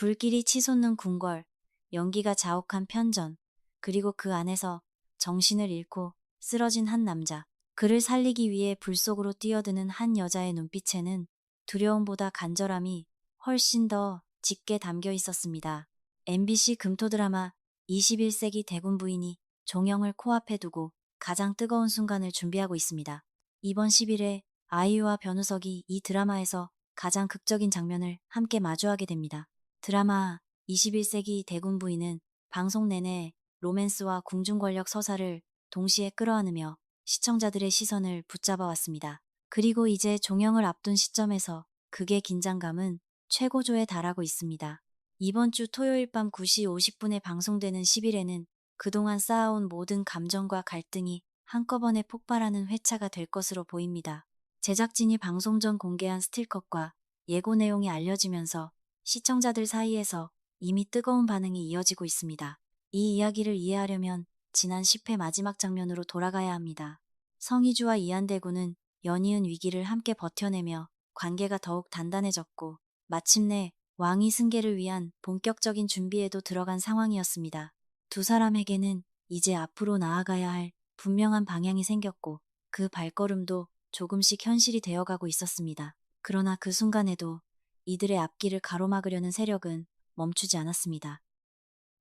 불길이 치솟는 궁궐, 연기가 자욱한 편전, 그리고 그 안에서 정신을 잃고 쓰러진 한 남자. 그를 살리기 위해 불 속으로 뛰어드는 한 여자의 눈빛에는 두려움보다 간절함이 훨씬 더 짙게 담겨 있었습니다. MBC 금토 드라마 21세기 대군 부인이 종영을 코앞에 두고 가장 뜨거운 순간을 준비하고 있습니다. 이번 10일에 아이유와 변우석이 이 드라마에서 가장 극적인 장면을 함께 마주하게 됩니다. 드라마 21세기 대군 부인은 방송 내내 로맨스와 궁중권력 서사를 동시에 끌어안으며 시청자들의 시선을 붙잡아 왔습니다. 그리고 이제 종영을 앞둔 시점에서 극의 긴장감은 최고조에 달하고 있습니다. 이번 주 토요일 밤 9시 50분에 방송되는 10일에는 그동안 쌓아온 모든 감정과 갈등이 한꺼번에 폭발하는 회차가 될 것으로 보입니다. 제작진이 방송 전 공개한 스틸컷과 예고 내용이 알려지면서 시청자들 사이에서 이미 뜨거운 반응이 이어지고 있습니다. 이 이야기를 이해하려면 지난 10회 마지막 장면으로 돌아가야 합니다. 성희주와 이한대군은 연이은 위기를 함께 버텨내며 관계가 더욱 단단해졌고 마침내 왕위 승계를 위한 본격적인 준비에도 들어간 상황이었습니다. 두 사람에게는 이제 앞으로 나아가야 할 분명한 방향이 생겼고 그 발걸음도 조금씩 현실이 되어가고 있었습니다. 그러나 그 순간에도 이들의 앞길을 가로막으려는 세력은 멈추지 않았습니다.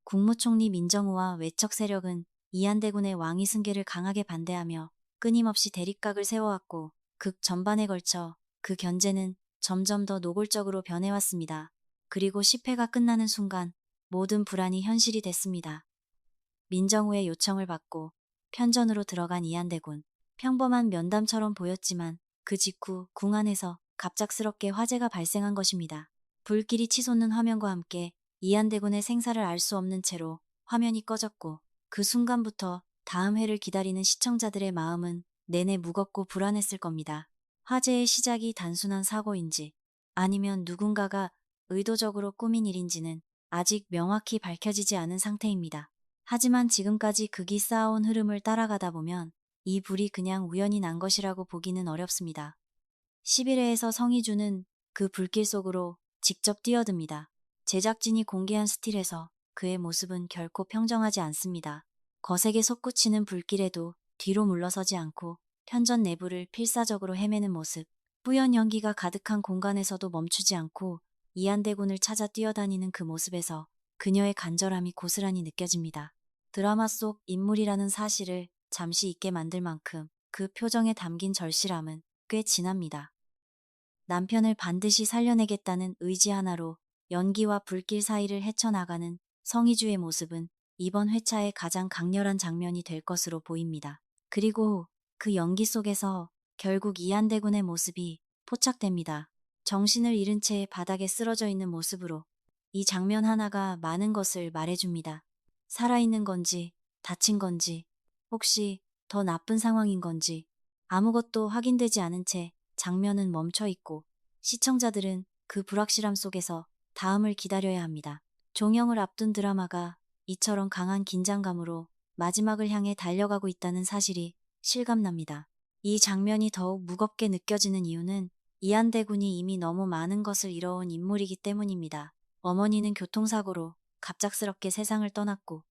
국무총리 민정우와 외척 세력은 이한대군의 왕위 승계를 강하게 반대하며 끊임없이 대립각을 세워왔고 극 전반에 걸쳐 그 견제는 점점 더 노골적으로 변해왔습니다. 그리고 10회가 끝나는 순간 모든 불안이 현실이 됐습니다. 민정우의 요청을 받고 편전으로 들어간 이한대군. 평범한 면담처럼 보였지만 그 직후 궁 안에서 갑작스럽게 화재가 발생한 것입니다. 불길이 치솟는 화면과 함께 이한대군의 생사를 알 수 없는 채로 화면이 꺼졌고 그 순간부터 다음 회를 기다리는 시청자들의 마음은 내내 무겁고 불안했을 겁니다. 화재의 시작이 단순한 사고인지 아니면 누군가가 의도적으로 꾸민 일인지는 아직 명확히 밝혀지지 않은 상태입니다. 하지만 지금까지 극이 쌓아온 흐름을 따라가다 보면 이 불이 그냥 우연히 난 것이라고 보기는 어렵습니다. 11회에서 성희주는 그 불길 속으로 직접 뛰어듭니다. 제작진이 공개한 스틸에서 그의 모습은 결코 평정하지 않습니다. 거세게 솟구치는 불길에도 뒤로 물러서지 않고 편전 내부를 필사적으로 헤매는 모습, 뿌연 연기가 가득한 공간에서도 멈추지 않고 이한대군을 찾아 뛰어다니는 그 모습에서 그녀의 간절함이 고스란히 느껴집니다. 드라마 속 인물이라는 사실을 잠시 잊게 만들 만큼 그 표정에 담긴 절실함은 꽤 진합니다. 남편을 반드시 살려내겠다는 의지 하나로 연기와 불길 사이를 헤쳐나가는 성희주의 모습은 이번 회차의 가장 강렬한 장면이 될 것으로 보입니다. 그리고 그 연기 속에서 결국 이한대군의 모습이 포착됩니다. 정신을 잃은 채 바닥에 쓰러져 있는 모습으로 이 장면 하나가 많은 것을 말해줍니다. 살아있는 건지, 다친 건지, 혹시 더 나쁜 상황인 건지 아무것도 확인되지 않은 채 장면은 멈춰 있고 시청자들은 그 불확실함 속에서 다음을 기다려야 합니다. 종영을 앞둔 드라마가 이처럼 강한 긴장감으로 마지막을 향해 달려가고 있다는 사실이 실감납니다. 이 장면이 더욱 무겁게 느껴지는 이유는 이한대군이 이미 너무 많은 것을 이뤄온 인물이기 때문입니다. 어머니는 교통사고로 갑작스럽게 세상을 떠났고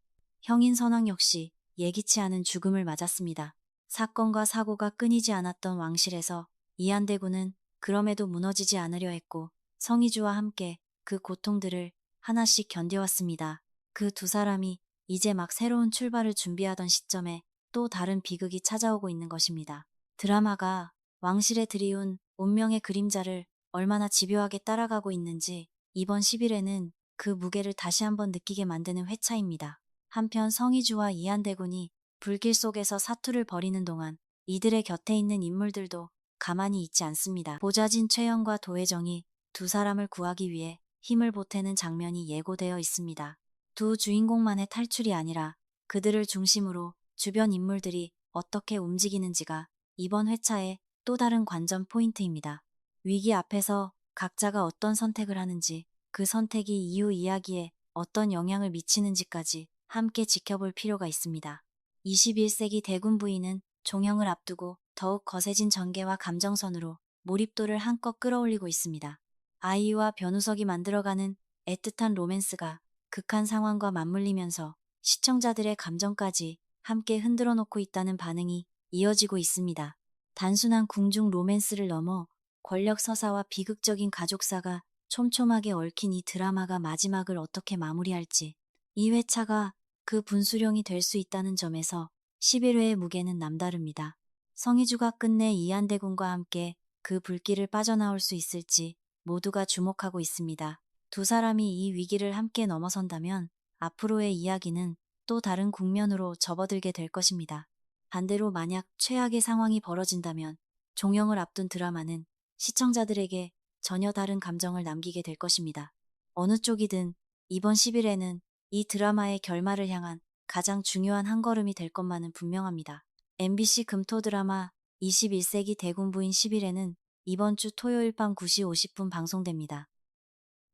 형인 선왕 역시 예기치 않은 죽음을 맞았습니다. 사건과 사고가 끊이지 않았던 왕실에서 이한대군은 그럼에도 무너지지 않으려 했고 성희주와 함께 그 고통들을 하나씩 견뎌왔습니다. 그 두 사람이 이제 막 새로운 출발을 준비하던 시점에 또 다른 비극이 찾아오고 있는 것입니다. 드라마가 왕실에 들이운 운명의 그림자를 얼마나 집요하게 따라가고 있는지 이번 10일에는 그 무게를 다시 한번 느끼게 만드는 회차입니다. 한편 성희주와 이한대군이 불길 속에서 사투를 벌이는 동안 이들의 곁에 있는 인물들도 가만히 있지 않습니다. 보좌진 최영과 도혜정이 두 사람을 구하기 위해 힘을 보태는 장면이 예고되어 있습니다. 두 주인공만의 탈출이 아니라 그들을 중심으로 주변 인물들이 어떻게 움직이는지가 이번 회차의 또 다른 관전 포인트입니다. 위기 앞에서 각자가 어떤 선택을 하는지, 그 선택이 이후 이야기에 어떤 영향을 미치는지까지 함께 지켜볼 필요가 있습니다. 21세기 대군 부인은 종영을 앞두고 더욱 거세진 전개와 감정선으로 몰입도를 한껏 끌어올리고 있습니다. 아이유와 변우석이 만들어가는 애틋한 로맨스가 극한 상황과 맞물리면서 시청자들의 감정까지 함께 흔들어 놓고 있다는 반응이 이어지고 있습니다. 단순한 궁중 로맨스를 넘어 권력 서사와 비극적인 가족사가 촘촘하게 얽힌 이 드라마가 마지막을 어떻게 마무리할지, 이 회차가 그 분수령이 될 수 있다는 점에서 11회의 무게는 남다릅니다. 성희주가 끝내 이한대군과 함께 그 불길을 빠져나올 수 있을지 모두가 주목하고 있습니다. 두 사람이 이 위기를 함께 넘어선다면 앞으로의 이야기는 또 다른 국면으로 접어들게 될 것입니다. 반대로 만약 최악의 상황이 벌어진다면 종영을 앞둔 드라마는 시청자들에게 전혀 다른 감정을 남기게 될 것입니다. 어느 쪽이든 이번 10일에는 이 드라마의 결말을 향한 가장 중요한 한 걸음이 될 것만은 분명합니다. MBC 금토 드라마 21세기 대군부인 10일에는 이번 주 토요일 밤 9시 50분 방송됩니다.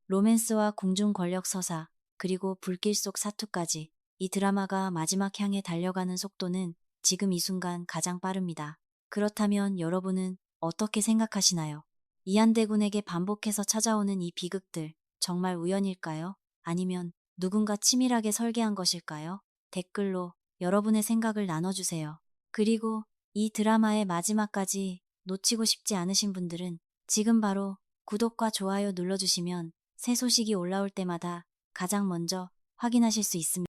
로맨스와 궁중 권력 서사, 그리고 불길 속 사투까지 이 드라마가 마지막 향해 달려가는 속도는 지금 이 순간 가장 빠릅니다. 그렇다면 여러분은 어떻게 생각하시나요? 이한대군에게 반복해서 찾아오는 이 비극들, 정말 우연일까요? 아니면 누군가 치밀하게 설계한 것일까요? 댓글로 여러분의 생각을 나눠주세요. 그리고 이 드라마의 마지막까지 놓치고 싶지 않으신 분들은 지금 바로 구독과 좋아요 눌러주시면 새 소식이 올라올 때마다 가장 먼저 확인하실 수 있습니다.